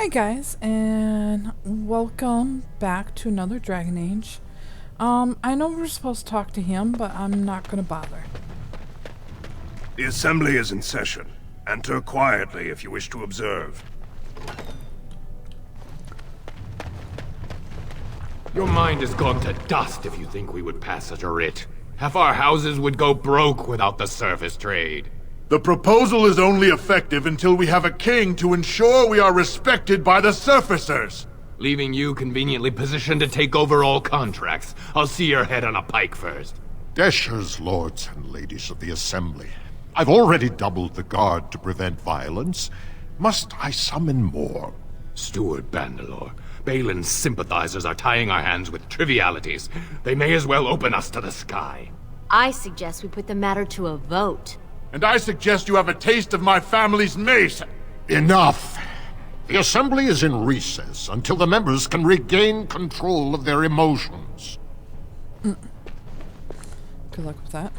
Hey guys, and welcome back to another Dragon Age. I know we're supposed to talk to him, but I'm not gonna bother. The assembly is in session. Enter quietly if you wish to observe. Your mind has gone to dust if you think we would pass such a writ. Half our houses would go broke without the surface trade. The proposal is only effective until we have a king to ensure we are respected by the surfacers. Leaving you conveniently positioned to take over all contracts. I'll see your head on a pike first. Deshers, lords and ladies of the assembly. I've already doubled the guard to prevent violence. Must I summon more? Steward Bandalore, Balin's sympathizers are tying our hands with trivialities. They may as well open us to the sky. I suggest we put the matter to a vote. And I suggest you have a taste of my family's mace. Enough! The assembly is in recess until the members can regain control of their emotions. Good luck with that.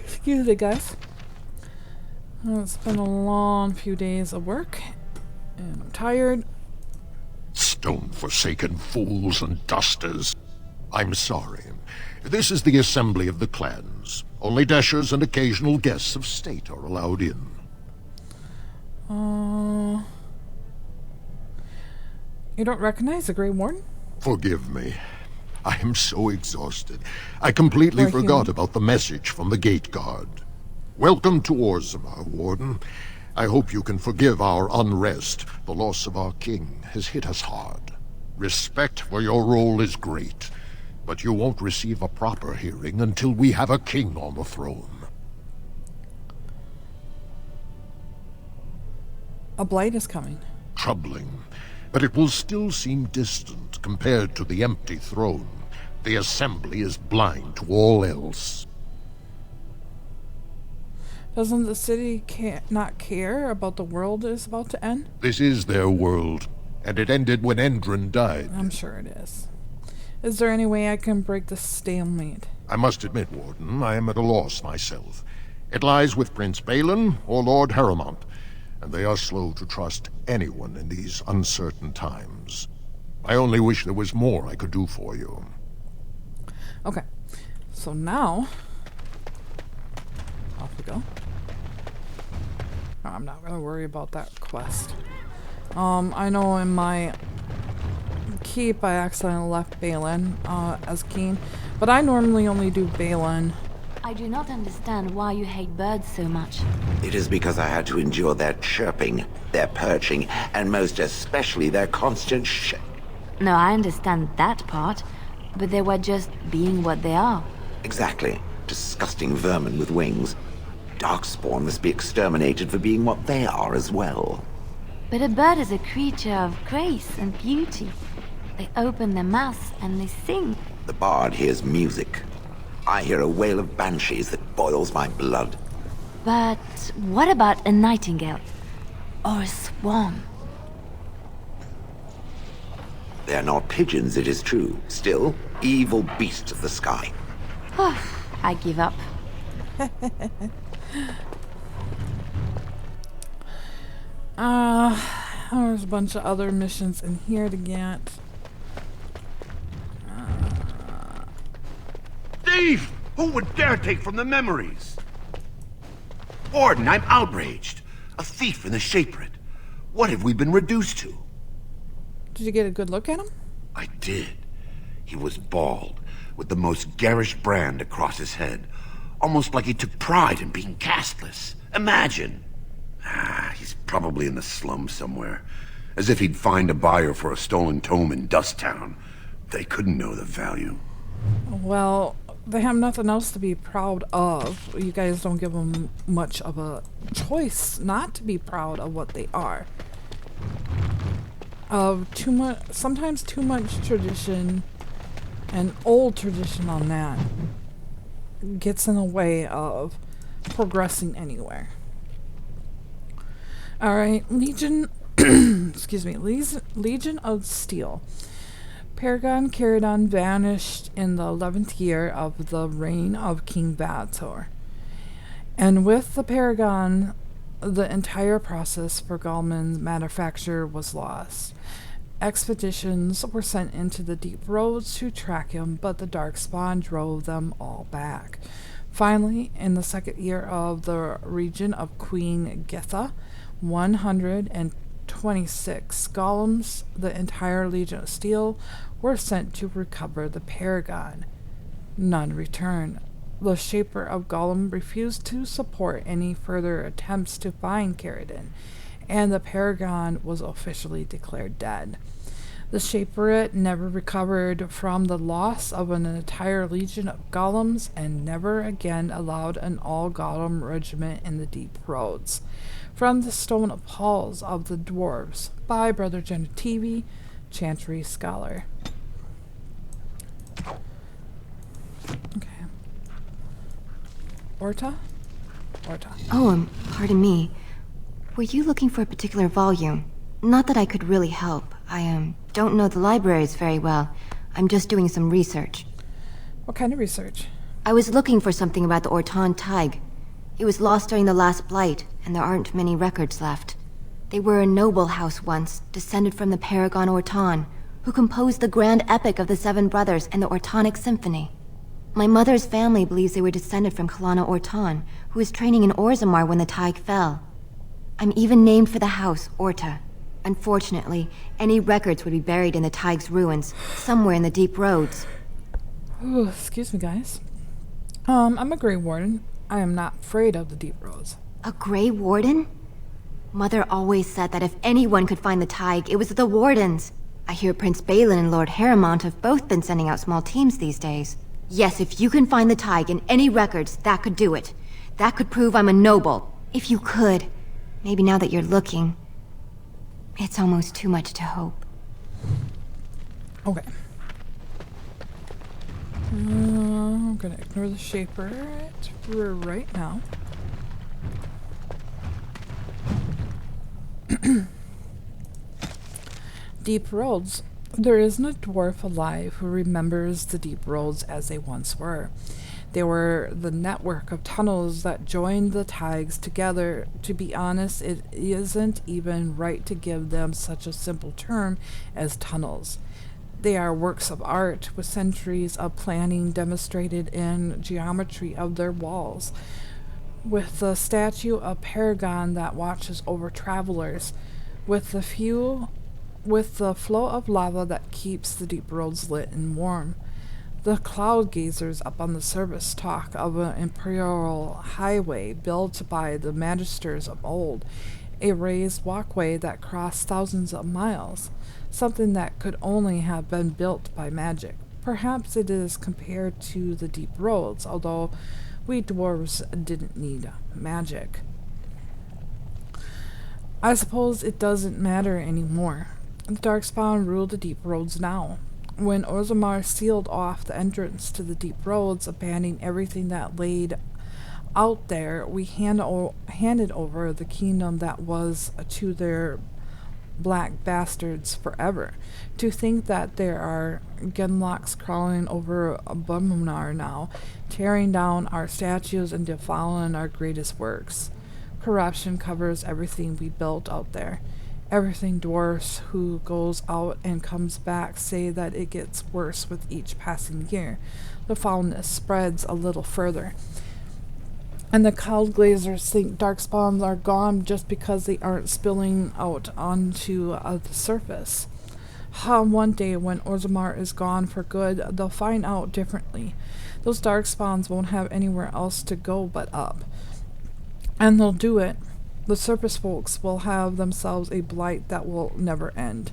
Excuse me, guys. It's been a long few days of work, and I'm tired. Stone-forsaken fools and dusters. I'm sorry. This is the assembly of the clans. Only Deshers and occasional guests of state are allowed in. You don't recognize the Grey Warden? Forgive me. I am so exhausted. I completely forgot about the message from the gate guard. Welcome to Orzammar, Warden. I hope you can forgive our unrest. The loss of our king has hit us hard. Respect for your role is great, but you won't receive a proper hearing until we have a king on the throne. A blight is coming. Troubling, but it will still seem distant compared to the empty throne. The assembly is blind to all else. Doesn't the city not care about the world is about to end? This is their world, and it ended when Endron died. I'm sure it is. Is there any way I can break the stalemate? I must admit, Warden, I am at a loss myself. It lies with Prince Balin or Lord Haromont, and they are slow to trust anyone in these uncertain times. I only wish there was more I could do for you. Okay, so now off we go. I'm not gonna worry about that quest. I know in my keep I accidentally left Balin as king, but I normally only do Balin. I do not understand why you hate birds so much. It is because I had to endure their chirping, their perching, and most especially their constant No, I understand that part, but they were just being what they are. Exactly. Disgusting vermin with wings. Darkspawn must be exterminated for being what they are as well. But a bird is a creature of grace and beauty. They open their mouths and they sing. The bard hears music. I hear a wail of banshees that boils my blood. But what about a nightingale? Or a swan? They are not pigeons, it is true. Still, evil beasts of the sky. I give up. There's a bunch of other missions in here to get. Thief! Who would dare take from the memories? Warden, I'm outraged. A thief in the Shapered. What have we been reduced to? Did you get a good look at him? I did. He was bald, with the most garish brand across his head. Almost like he took pride in being castless. Imagine! He's probably in the slums somewhere. As if he'd find a buyer for a stolen tome in Dusttown. They couldn't know the value. Well, they have nothing else to be proud of. You guys don't give them much of a choice not to be proud of what they are. Sometimes too much tradition and old tradition on that gets in the way of progressing anywhere. Alright, Legion excuse me, Legion of Steel. Paragon Caridon vanished in the 11th year of the reign of King Vator. And with the Paragon, the entire process for Gallman's manufacture was lost. Expeditions were sent into the deep roads to track him, but the Darkspawn drove them all back. Finally, in the second year of the region of Queen Githa, 126 golems, the entire Legion of Steel, were sent to recover the Paragon. None returned. The Shaper of Golem refused to support any further attempts to find Caridin, and the Paragon was officially declared dead. The Shaperate never recovered from the loss of an entire legion of golems and never again allowed an all-golem regiment in the deep roads. From the Stone of Halls of the Dwarves, by Brother Genitivi, Chantry Scholar. Okay. Orta? Oh, pardon me. Were you looking for a particular volume? Not that I could really help. I don't know the libraries very well. I'm just doing some research. What kind of research? I was looking for something about the Orton Tig. It was lost during the last Blight, and there aren't many records left. They were a noble house once, descended from the Paragon Orton, who composed the grand epic of the Seven Brothers and the Ortonic Symphony. My mother's family believes they were descended from Kalana Orton, who was training in Orzammar when the Tig fell. I'm even named for the house, Orta. Unfortunately, any records would be buried in the Tig's ruins, somewhere in the deep roads. Ooh, excuse me, guys. I'm a Grey Warden. I am not afraid of the deep roads. A Grey Warden? Mother always said that if anyone could find the Tig, it was the Wardens. I hear Prince Balin and Lord Haromont have both been sending out small teams these days. Yes, if you can find the Tig in any records, that could do it. That could prove I'm a noble. If you could. Maybe now that you're looking. It's almost too much to hope. Okay. I'm gonna ignore the Shaper for right now. Deep roads. There isn't a dwarf alive who remembers the deep roads as they once were. They were the network of tunnels that joined the Tigs together. To be honest, it isn't even right to give them such a simple term as tunnels. They are works of art with centuries of planning demonstrated in geometry of their walls. With the statue of Paragon that watches over travelers, with the flow of lava that keeps the deep roads lit and warm. The cloud gazers up on the surface talk of an imperial highway built by the magisters of old, a raised walkway that crossed thousands of miles, something that could only have been built by magic. Perhaps it is compared to the deep roads, although we dwarves didn't need magic. I suppose it doesn't matter anymore. The Darkspawn rule the deep roads now. When Orzammar sealed off the entrance to the deep roads, abandoning everything that laid out there, we handed over the kingdom that was to their black bastards forever. To think that there are Genlocks crawling over Bumunar now, tearing down our statues and defiling our greatest works. Corruption covers everything we built out there. Everything dwarfs who goes out and comes back say that it gets worse with each passing year. The foulness spreads a little further. And the cloud glazers think darkspawns are gone just because they aren't spilling out onto the surface. One day when Orzammar is gone for good, they'll find out differently. Those darkspawns won't have anywhere else to go but up. And they'll do it. The surface folks will have themselves a blight that will never end.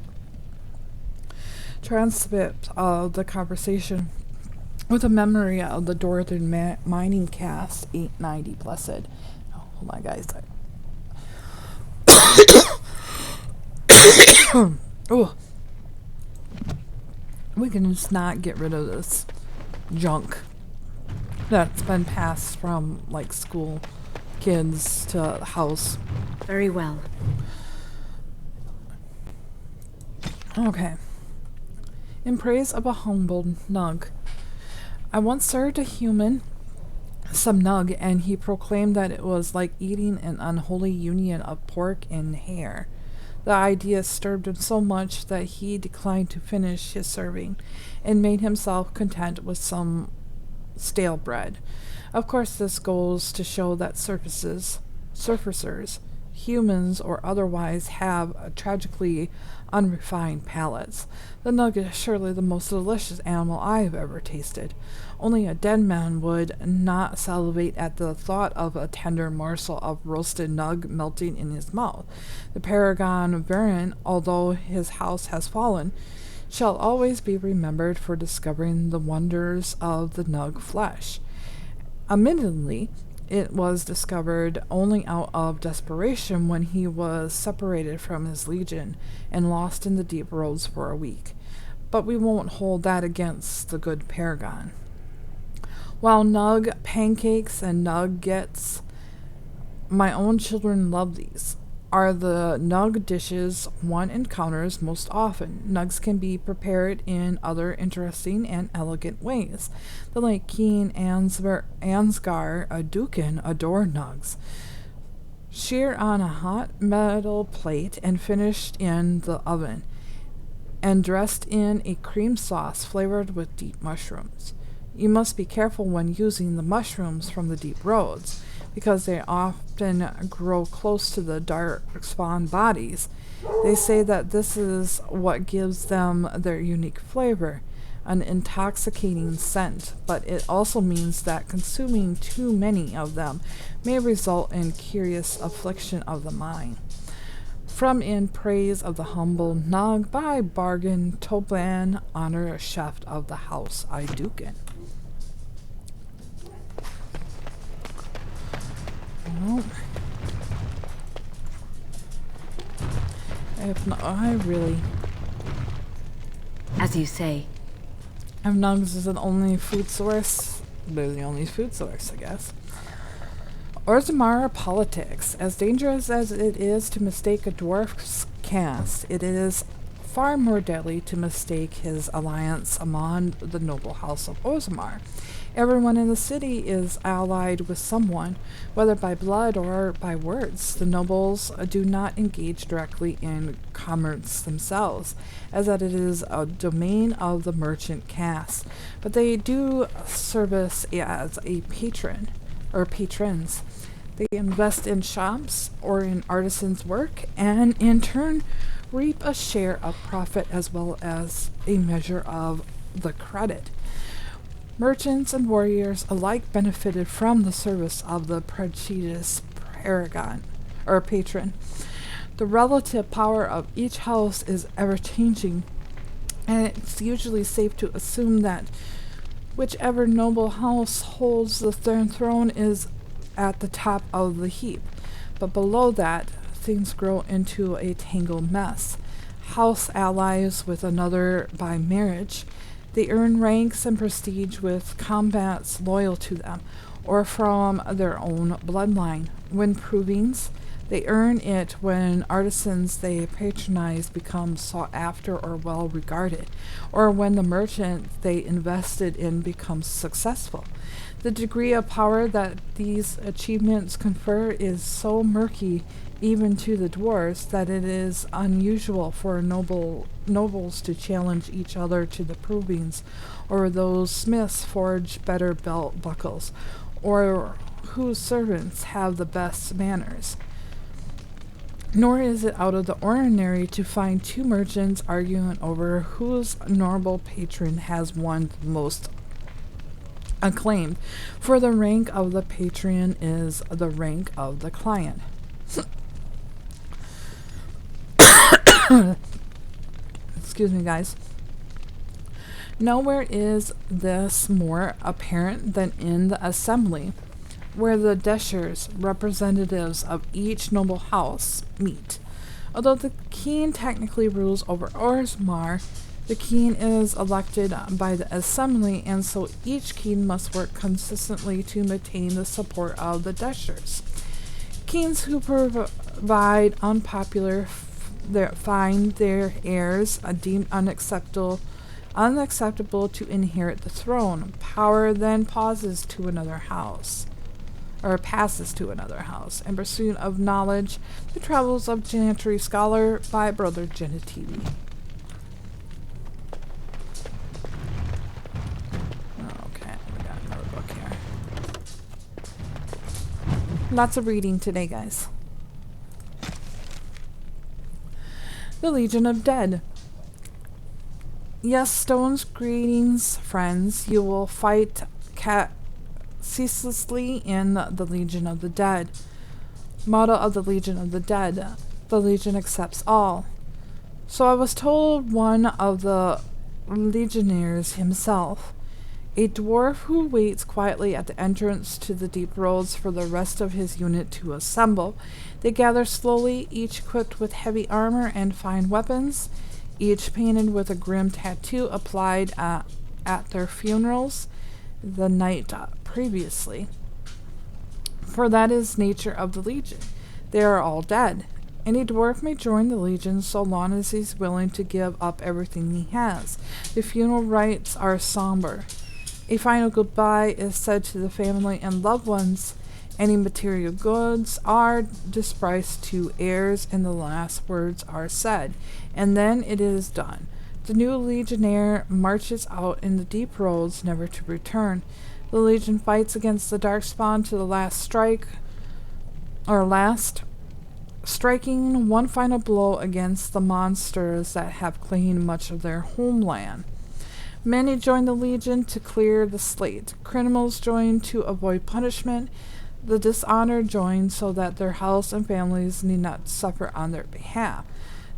Transcript of the conversation with a memory of the Northern Mining Cast 890 Blessed. Oh, hold on, guys. Oh, we can just not get rid of this junk that's been passed from like school kids to house. Very well. Okay. In praise of a humble nug. I once served a human some nug, and he proclaimed that it was like eating an unholy union of pork and hare. The idea disturbed him so much that he declined to finish his serving, and made himself content with some stale bread. Of course, this goes to show that surfacers, humans or otherwise, have tragically unrefined palates. The nug is surely the most delicious animal I have ever tasted. Only a dead man would not salivate at the thought of a tender morsel of roasted nug melting in his mouth. The paragon variant, although his house has fallen, shall always be remembered for discovering the wonders of the nug flesh. Admittedly, it was discovered only out of desperation when he was separated from his legion and lost in the deep roads for a week. But we won't hold that against the good paragon. While nug pancakes and nuggets, my own children love these, are the nug dishes one encounters most often. Nugs can be prepared in other interesting and elegant ways. The late King Ansgar Dukin adored nugs. Sheared on a hot metal plate and finished in the oven, and dressed in a cream sauce flavored with deep mushrooms. You must be careful when using the mushrooms from the deep roads, because they often grow close to the dark spawn bodies. They say that this is what gives them their unique flavor, an intoxicating scent, but it also means that consuming too many of them may result in curious affliction of the mind. From In Praise of the Humble Nug by Bargain Toblan, honor chef of the house Idukin. Well, As you say. If nugs is the only food source, they're the only food source, I guess. Orgrimmar politics. As dangerous as it is to mistake a dwarf's caste, it is far more deadly to mistake his alliance among the noble house of Orgrimmar. Everyone in the city is allied with someone, whether by blood or by words. The nobles do not engage directly in commerce themselves, as that it is a domain of the merchant caste, but they do service as a patron, or patrons. They invest in shops or in artisans' work, and in turn reap a share of profit as well as a measure of the credit. Merchants and warriors alike benefited from the service of the prestigious paragon, or patron. The relative power of each house is ever-changing, and it's usually safe to assume that whichever noble house holds the throne is at the top of the heap. But below that, things grow into a tangled mess. House allies with another by marriage. They earn ranks and prestige with combats loyal to them, or from their own bloodline. When provings, they earn it when artisans they patronize become sought after or well regarded, or when the merchant they invested in becomes successful. The degree of power that these achievements confer is so murky even to the dwarves that it is unusual for nobles to challenge each other to the provings, or those smiths forge better belt buckles, or whose servants have the best manners. Nor is it out of the ordinary to find two merchants arguing over whose noble patron has won the most acclaim, for the rank of the patron is the rank of the client. Excuse me, guys. Nowhere is this more apparent than in the assembly, where the deshers, representatives of each noble house, meet. Although the king technically rules over Orgrimmar, the king is elected by the assembly, and so each king must work consistently to maintain the support of the deshers. Kings who provide unpopular find their heirs deemed unacceptable to inherit the throne. Power then passes to another house. In pursuit of knowledge, The Travels of Chantry Scholar by Brother Genitivi. Okay, we got another book here. Lots of reading today, guys. The Legion of Dead. Yes, Stone's greetings, friends. You will fight ceaselessly in the Legion of the Dead. Motto of the Legion of the Dead. The Legion accepts all. So I was told one of the legionnaires himself, a dwarf who waits quietly at the entrance to the deep roads for the rest of his unit to assemble. They gather slowly, each equipped with heavy armor and fine weapons, each painted with a grim tattoo applied at their funerals the night previously. For that is nature of the Legion. They are all dead. Any dwarf may join the Legion so long as he's willing to give up everything he has. The funeral rites are somber. A final goodbye is said to the family and loved ones. Any material goods are dispersed to heirs, and the last words are said, and then it is done. The new legionnaire marches out in the deep roads, never to return. The Legion fights against the Darkspawn to the last striking one final blow against the monsters that have claimed much of their homeland. Many join the Legion to clear the slate. Criminals join to avoid punishment. The dishonored join so that their house and families need not suffer on their behalf.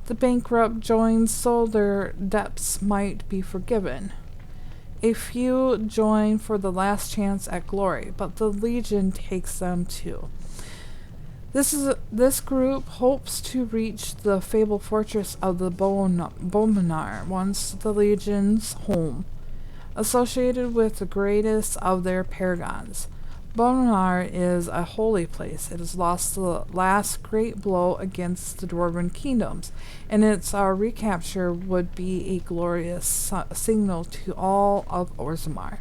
The bankrupt join so their debts might be forgiven. A few join for the last chance at glory, but the Legion takes them too. This group hopes to reach the fabled fortress of the Bominar, once the Legion's home, associated with the greatest of their paragons. Bominar is a holy place. It has lost the last great blow against the Dwarven kingdoms, and its recapture would be a glorious signal to all of Orzammar.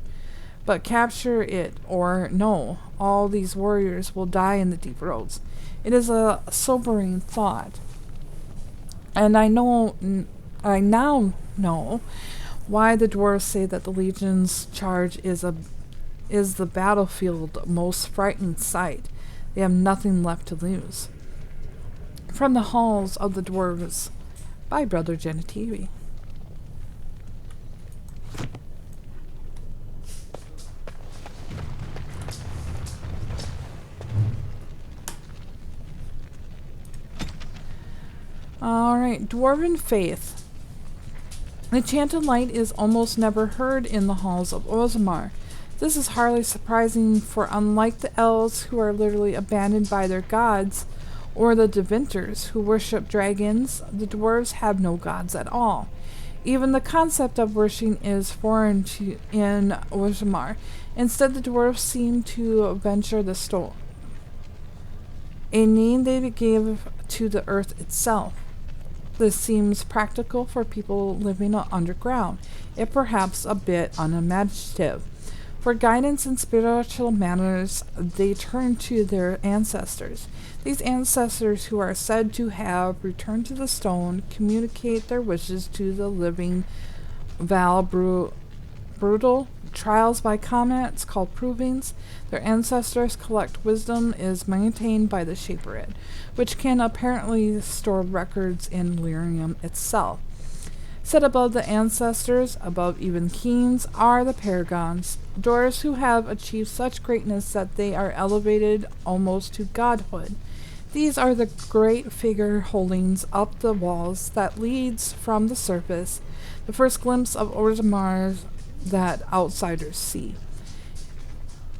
But capture it or no, all these warriors will die in the deep roads. It is a sobering thought, and I now know why the dwarves say that the Legion's charge is the battlefield most frightening sight. They have nothing left to lose. From the halls of the dwarves, by Brother Genitivi. Alright, Dwarven Faith. The chanted light is almost never heard in the halls of Orzammar. This is hardly surprising, for unlike the elves, who are literally abandoned by their gods, or the Devinters, who worship dragons, the dwarves have no gods at all. Even the concept of worshiping is foreign in Orzammar. Instead, the dwarves seem to venture the stone, a name they give to the earth itself. This seems practical for people living underground, if perhaps a bit unimaginative. For guidance in spiritual matters, they turn to their ancestors. These ancestors, who are said to have returned to the stone, communicate their wishes to the living brutal trials by comments called provings. Their ancestors collect wisdom is maintained by the Shapered, which can apparently store records in Lyrium itself. Set above the ancestors, above even kings, are the paragons, dwarves who have achieved such greatness that they are elevated almost to godhood. These are the great figure holdings up the walls that leads from the surface, the first glimpse of Orzammar that outsiders see.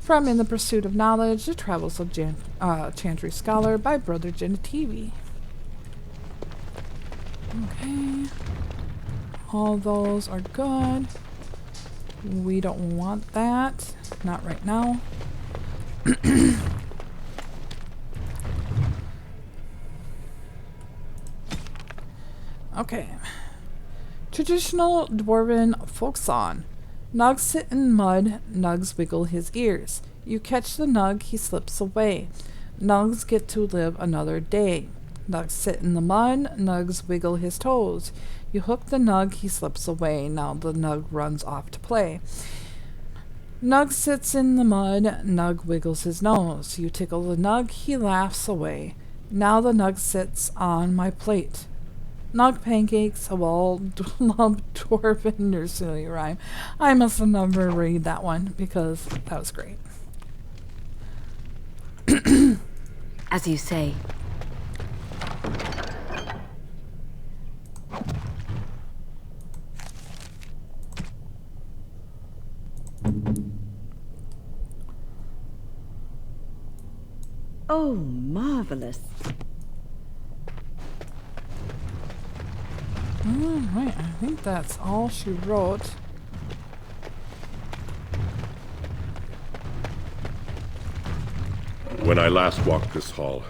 From In the Pursuit of Knowledge, The Travels of Chantry Scholar by Brother Genitivi. Okay. All those are good. We don't want that. Not right now. Okay. Traditional dwarven folk song. Nugs sit in mud, Nugs wiggle his ears. You catch the Nug, he slips away. Nugs get to live another day. Nugs sit in the mud, Nugs wiggle his toes. You hook the Nug, he slips away. Now the Nug runs off to play. Nug sits in the mud, Nug wiggles his nose. You tickle the Nug, he laughs away. Now the Nug sits on my plate. Nug pancakes, a well-loved dwarven nursery rhyme. I must have never read that one because that was great. As you say. Oh, marvelous. Alright, I think that's all she wrote. When I last walked this hall,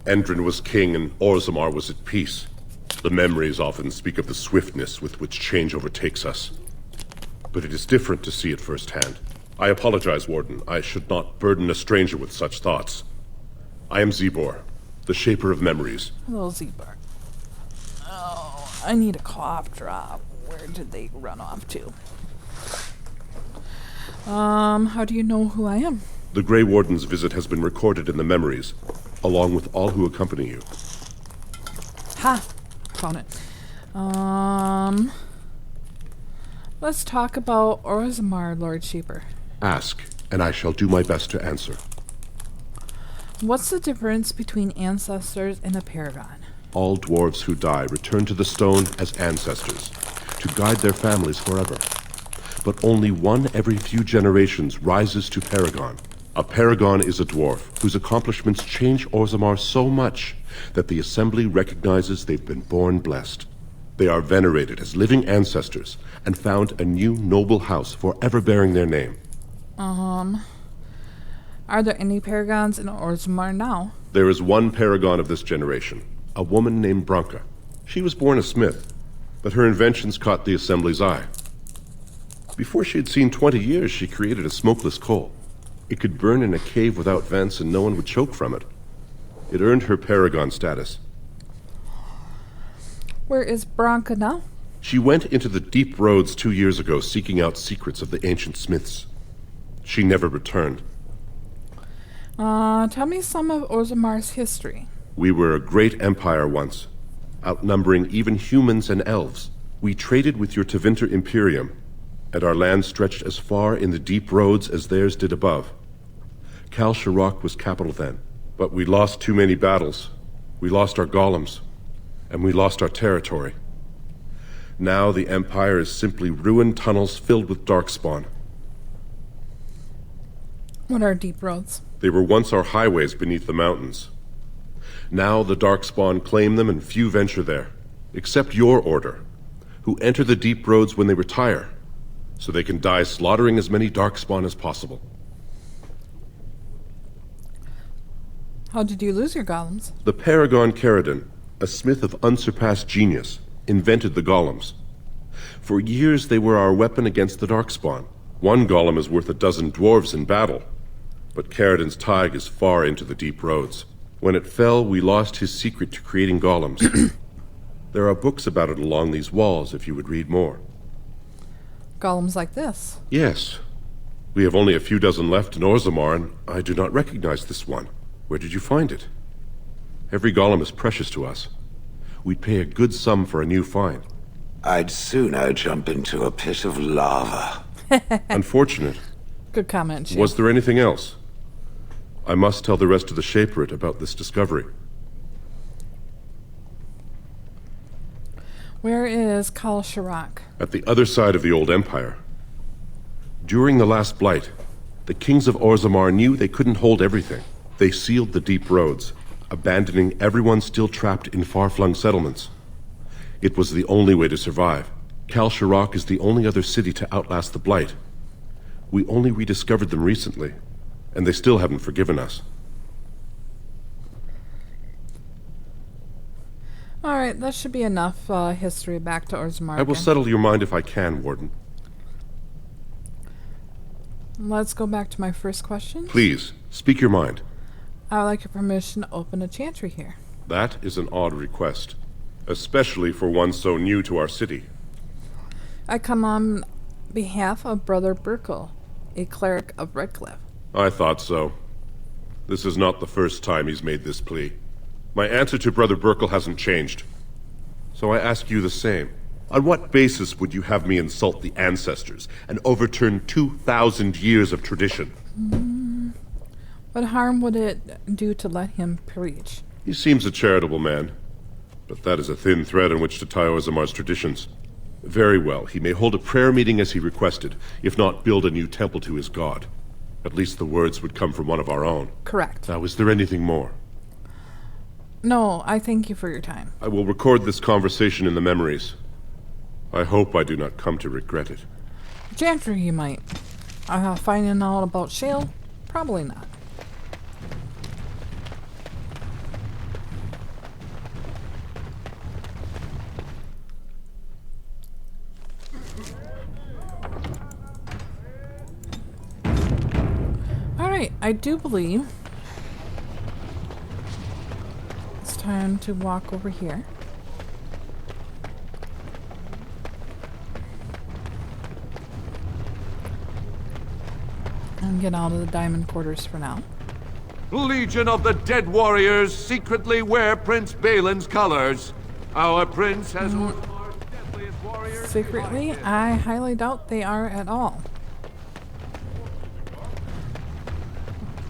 Endrin was king and Orzammar was at peace. The memories often speak of the swiftness with which change overtakes us. But it is different to see it firsthand. I apologize, Warden. I should not burden a stranger with such thoughts. I am Zebor, the Shaper of Memories. Hello, Zebor. Oh, I need a cough drop. Where did they run off to? How do you know who I am? The Grey Warden's visit has been recorded in the memories, along with all who accompany you. Ha! Found it. Let's talk about Orzammar, Lord Shaper. Ask, and I shall do my best to answer. What's the difference between ancestors and a paragon? All dwarves who die return to the stone as ancestors, to guide their families forever. But only one every few generations rises to paragon. A paragon is a dwarf whose accomplishments change Orzammar so much that the Assembly recognizes they've been born blessed. They are venerated as living ancestors and found a new noble house forever bearing their name. Are there any paragons in Orzammar now? There is one paragon of this generation, a woman named Branka. She was born a smith, but her inventions caught the Assembly's eye. Before she had seen 20 years, she created a smokeless coal. It could burn in a cave without vents and no one would choke from it. It earned her paragon status. Where is Branka now? She went into the deep roads 2 years ago seeking out secrets of the ancient smiths. She never returned. Tell me some of Orzammar's history. We were a great empire once, outnumbering even humans and elves. We traded with your Tevinter Imperium, and our land stretched as far in the deep roads as theirs did above. Kal Sharok was capital then, but we lost too many battles. We lost our golems, and we lost our territory. Now the Empire is simply ruined tunnels filled with darkspawn. What are deep roads? They were once our highways beneath the mountains. Now the darkspawn claim them and few venture there, except your order, who enter the deep roads when they retire, so they can die slaughtering as many darkspawn as possible. How did you lose your golems? The Paragon Caradon, a smith of unsurpassed genius, invented the golems. For years they were our weapon against the darkspawn. One golem is worth a dozen dwarves in battle, but Caradon's Tig is far into the deep roads. When it fell, we lost his secret to creating golems. There are books about it along these walls if you would read more. Golems like this? Yes. We have only a few dozen left in Orzammar, and I do not recognize this one. Where did you find it? Every golem is precious to us. We'd pay a good sum for a new find. I'd sooner jump into a pit of lava. Unfortunate. Good comment, Shane. Was there anything else? I must tell the rest of the Shaperate about this discovery. Where is Kal Sharok? At the other side of the old empire. During the last blight, the kings of Orzammar knew they couldn't hold everything. They sealed the deep roads, abandoning everyone still trapped in far-flung settlements. It was the only way to survive. Kal Sharok is the only other city to outlast the blight. We only rediscovered them recently, and they still haven't forgiven us. Alright, that should be enough history back to Orzammar. I will settle your mind if I can, Warden. Let's go back to my first question. Please, speak your mind. I would like your permission to open a chantry here. That is an odd request, especially for one so new to our city. I come on behalf of Brother Burkle, a cleric of Redcliffe. I thought so. This is not the first time he's made this plea. My answer to Brother Burkle hasn't changed. So I ask you the same. On what basis would you have me insult the ancestors and overturn 2,000 years of tradition? What harm would it do to let him preach? He seems a charitable man, but that is a thin thread on which to tie Orzammar's traditions. Very well, he may hold a prayer meeting as he requested, if not build a new temple to his god. At least the words would come from one of our own. Correct. Now, is there anything more? No, I thank you for your time. I will record this conversation in the memories. I hope I do not come to regret it. Chantry, you might. Finding out about Shale? Probably not. Alright, I do believe it's time to walk over here. And get out of the diamond quarters for now. Legion of the Dead Warriors secretly wear Prince Balin's colors. Our prince has Orzamar's deadliest warriors. Secretly, I highly doubt they are at all.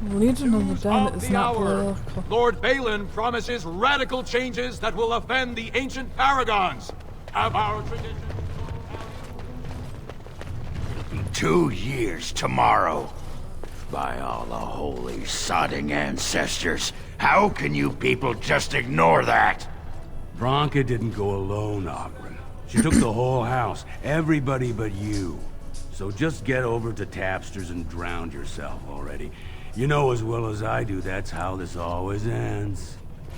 Legion of the Dead is not political. Lord Balin promises radical changes that will offend the ancient paragons. Have our traditions. 2 years tomorrow. By all the holy sodding ancestors, how can you people just ignore that? Branka didn't go alone, Ogren. She took the whole house, everybody but you. So just get over to Tapster's and drown yourself already. You know as well as I do that's how this always ends.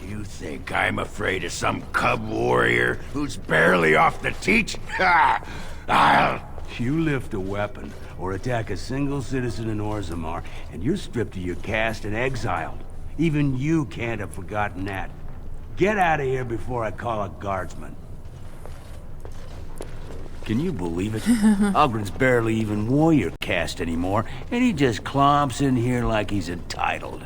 You think I'm afraid of some cub warrior who's barely off the teat? Ha! You lift a weapon or attack a single citizen in Orzammar, and you're stripped of your caste and exiled. Even you can't have forgotten that. Get out of here before I call a guardsman. Can you believe it? Ogren's barely even warrior caste anymore, and he just clomps in here like he's entitled.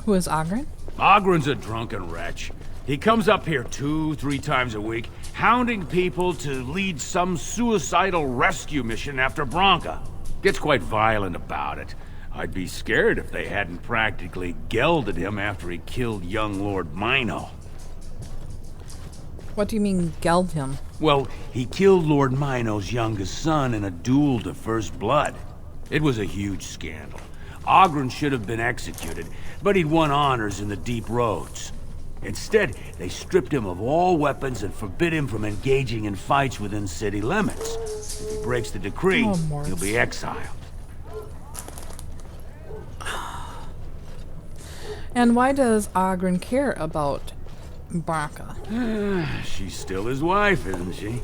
Who is Ogren? Ogren's a drunken wretch. He comes up here 2-3 times a week, hounding people to lead some suicidal rescue mission after Branka. Gets quite violent about it. I'd be scared if they hadn't practically gelded him after he killed young Lord Mino. What do you mean, geld him? Well, he killed Lord Mino's youngest son in a duel to first blood. It was a huge scandal. Ogren should have been executed, but he'd won honors in the deep roads. Instead, they stripped him of all weapons and forbid him from engaging in fights within city limits. If he breaks the decree, he'll be exiled. And why does Ogren care about Branka? She's still his wife, isn't she?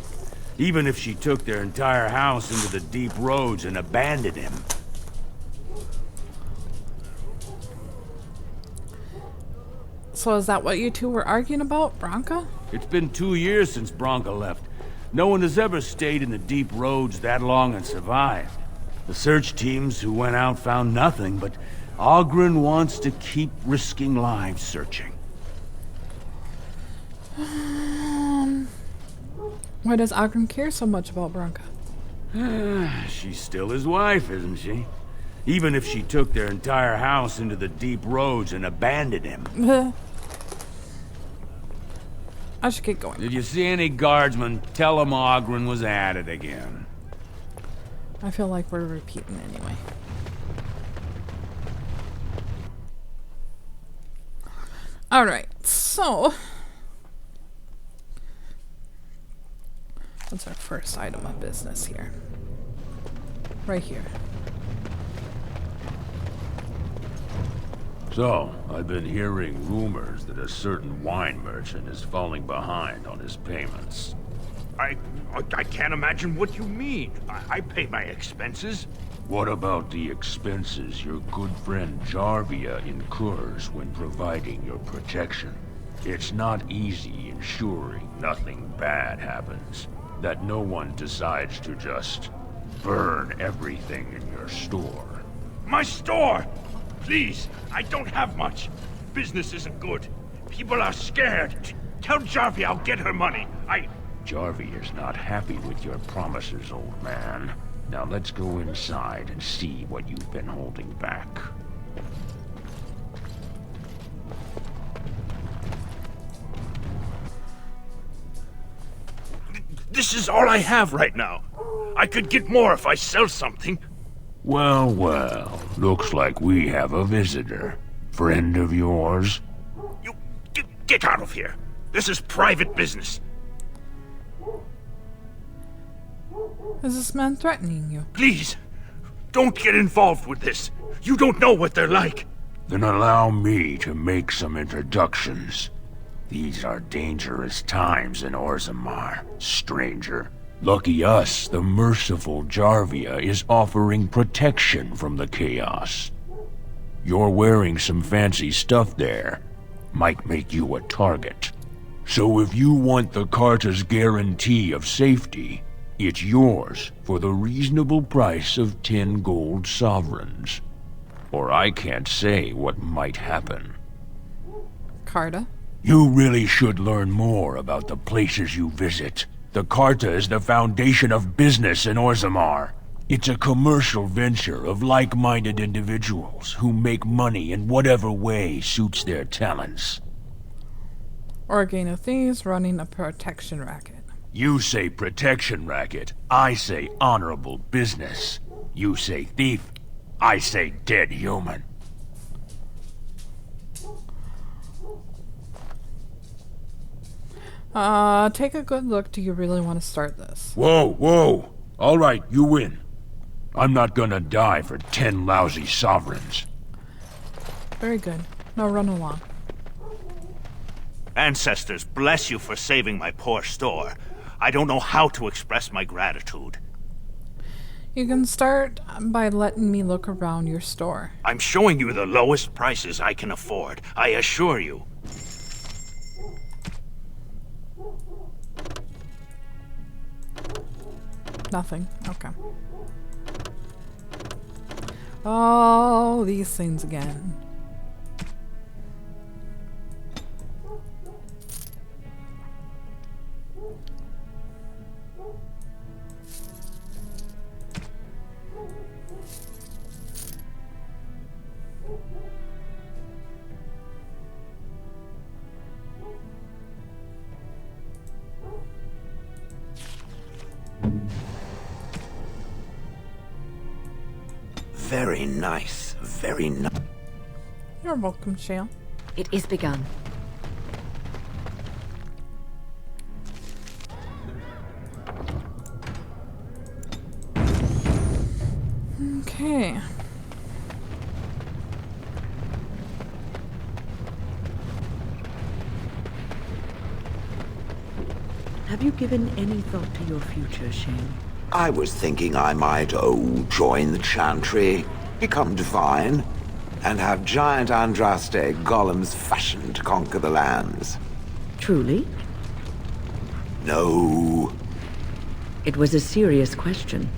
Even if she took their entire house into the deep roads and abandoned him. So is that what you two were arguing about, Branka? It's been 2 years since Branka left. No one has ever stayed in the deep roads that long and survived. The search teams who went out found nothing, but Ogren wants to keep risking lives searching. Why does Ogren care so much about Branka? She's still his wife, isn't she? Even if she took their entire house into the deep roads and abandoned him. I should get going. If you see any guardsmen, tell them Ogren was at it again. I feel like we're repeating anyway. Alright, so what's our first item of business here? Right here. So, I've been hearing rumors that a certain wine merchant is falling behind on his payments. I can't imagine what you mean. I pay my expenses. What about the expenses your good friend Jarvia incurs when providing your protection? It's not easy ensuring nothing bad happens, that no one decides to just burn everything in your store. My store! Please, I don't have much. Business isn't good. People are scared. Tell Jarvia I'll get her money. Jarvia's not happy with your promises, old man. Now let's go inside and see what you've been holding back. This is all I have right now. I could get more if I sell something. Well, well, looks like we have a visitor. Friend of yours? You get out of here. This is private business. Is this man threatening you? Please, don't get involved with this. You don't know what they're like. Then allow me to make some introductions. These are dangerous times in Orzammar, stranger. Lucky us, the merciful Jarvia is offering protection from the chaos. You're wearing some fancy stuff there. Might make you a target. So if you want the Carta's guarantee of safety, it's yours for the reasonable price of 10 gold sovereigns. Or I can't say what might happen. Carta? You really should learn more about the places you visit. The Carta is the foundation of business in Orzammar. It's a commercial venture of like-minded individuals who make money in whatever way suits their talents. Organ of Thieves running a protection racket. You say protection racket, I say honorable business. You say thief, I say dead human. Take a good look. Do you really want to start this? Whoa, whoa. All right, you win. I'm not gonna die for 10 lousy sovereigns. Very good. Now run along. Ancestors, bless you for saving my poor store. I don't know how to express my gratitude. You can start by letting me look around your store. I'm showing you the lowest prices I can afford, I assure you. Nothing. Okay. Oh, these things again. Very nice, very nice. You're welcome, Shale. It is begun. Okay. Have you given any thought to your future, Shane? I was thinking I might, join the Chantry, become divine, and have giant Andraste golems fashioned to conquer the lands. Truly? No. It was a serious question.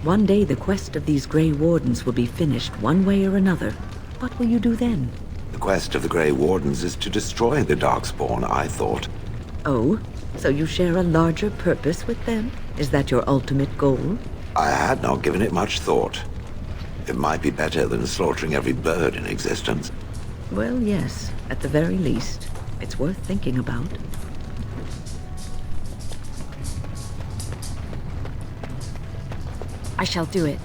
One day the quest of these Grey Wardens will be finished one way or another. What will you do then? The quest of the Grey Wardens is to destroy the Darkspawn, I thought. Oh, so you share a larger purpose with them? Is that your ultimate goal? I had not given it much thought. It might be better than slaughtering every bird in existence. Well, yes. At the very least, it's worth thinking about. I shall do it.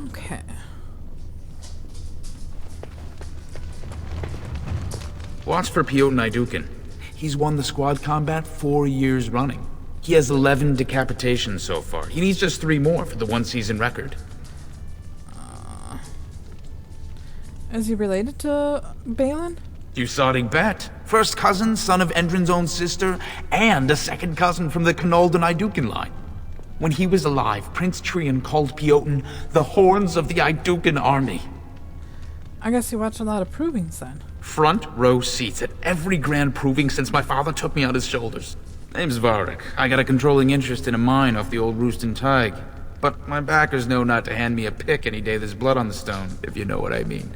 Okay. Watch for Piotr Naidukin. He's won the squad combat 4 years running. He has 11 decapitations so far. He needs just 3 more for the 1-season record. Is he related to Balin? You thought he'd bet. First cousin, son of Endrin's own sister, and a second cousin from the Cousland-Part line. When he was alive, Prince Trion called Pioten the Horns of the Idukan army. I guess you watch a lot of provings then. Front row seats at every grand proving since my father took me on his shoulders. Name's Varric. I got a controlling interest in a mine off the old Roostin Tig. But my backers know not to hand me a pick any day there's blood on the stone, if you know what I mean.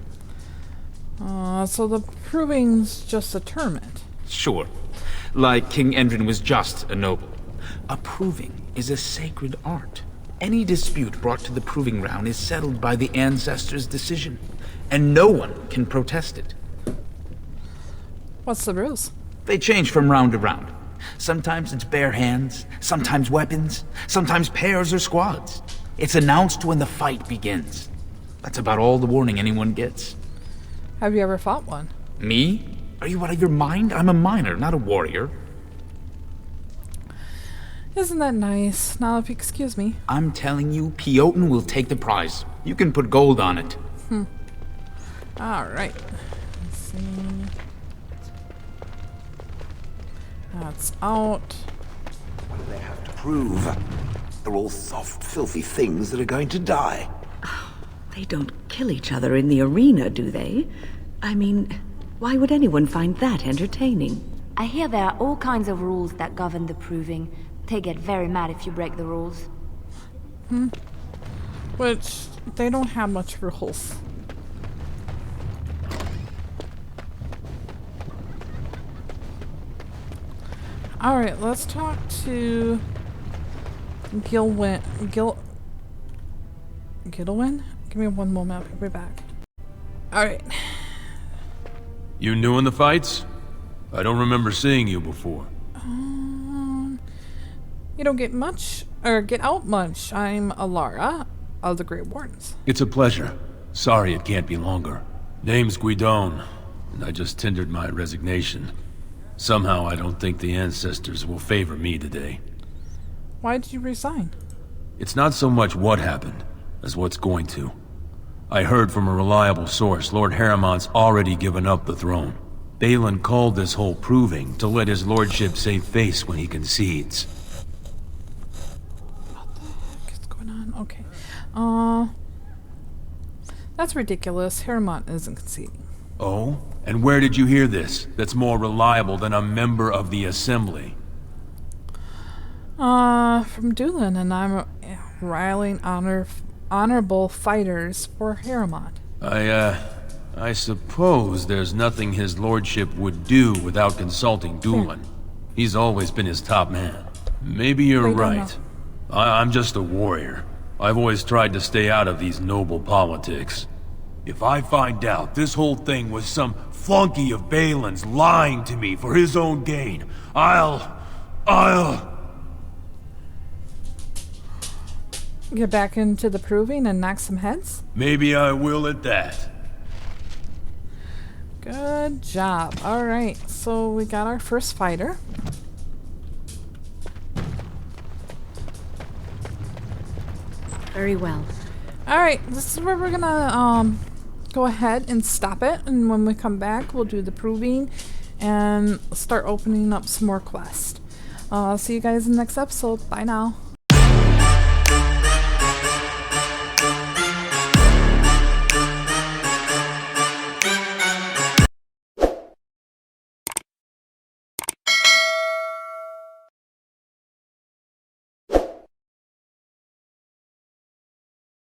So the proving's just a tournament. Sure. Like King Endrin was just a noble. A proving is a sacred art. Any dispute brought to the proving round is settled by the ancestors' decision, and no one can protest it. What's the rules? They change from round to round. Sometimes it's bare hands, sometimes weapons, sometimes pairs or squads. It's announced when the fight begins. That's about all the warning anyone gets. Have you ever fought one? Me? Are you out of your mind? I'm a miner, not a warrior. Isn't that nice? Now, if you excuse me. I'm telling you, Pioten will take the prize. You can put gold on it. Alright. Let's see. That's out. What do they have to prove? They're all soft, filthy things that are going to die. They don't kill each other in the arena, do they? I mean, why would anyone find that entertaining? I hear there are all kinds of rules that govern the proving. They get very mad if you break the rules. Which, they don't have much rules. Alright, let's talk to Gilwyn. Gilwyn? Give me one moment, I'll be back. Alright. You new in the fights? I don't remember seeing you before. You don't get much, or get out much. I'm Alara of the Grey Wardens. It's a pleasure. Sorry it can't be longer. Name's Guidon, and I just tendered my resignation. Somehow I don't think the ancestors will favor me today. Why did you resign? It's not so much what happened, as what's going to. I heard from a reliable source Lord Haromont's already given up the throne. Balin called this whole proving to let his lordship save face when he concedes. What the heck is going on? Okay. That's ridiculous. Haromont isn't conceding. Oh? And where did you hear this? That's more reliable than a member of the Assembly. From Doolin, and I'm riling honorable fighters for Haromont. I suppose there's nothing his lordship would do without consulting Doolin. He's always been his top man. Maybe you're right. I'm just a warrior. I've always tried to stay out of these noble politics. If I find out this whole thing was some flunky of Balin's lying to me for his own gain, I'll... Get back into the proving and knock some heads? Maybe I will at that. Good job. Alright, so we got our first fighter. Very well. Alright, this is where we're gonna go ahead and stop it, and when we come back we'll do the proving and start opening up some more quests. See you guys in the next episode. Bye now.